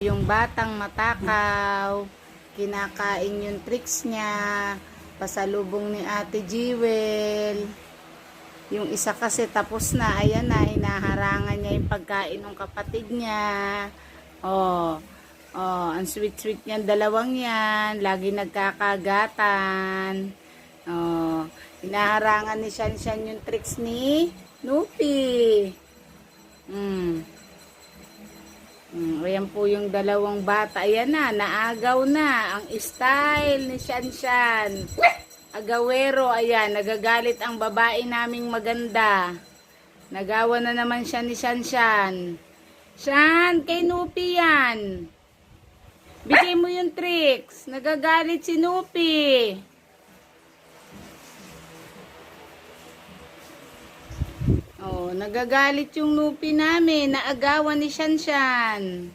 Yung batang matakaw, kinakain yung tricks niya, pasalubong ni Ate Jewel. Yung isa kasi tapos na, ayan na, hinaharangan niya yung pagkain ng kapatid niya. Oh, oh, ang sweet-sweet niyan, dalawang yan, lagi nagkakagatan. Oh, hinaharangan ni Shanshan yung tricks ni Nupi. Ayan po yung dalawang bata. Ayan na, naagaw na. Ang style ni Shanshan. Agawero, ayan. Nagagalit ang babae naming maganda. Nagawa na naman siya ni Shanshan. Shan, kay Nupi yan. Bigay mo yung tricks. Nagagalit si Nupi. Oh, nagagalit yung Nupi namin. Naagawan ni Shanshan.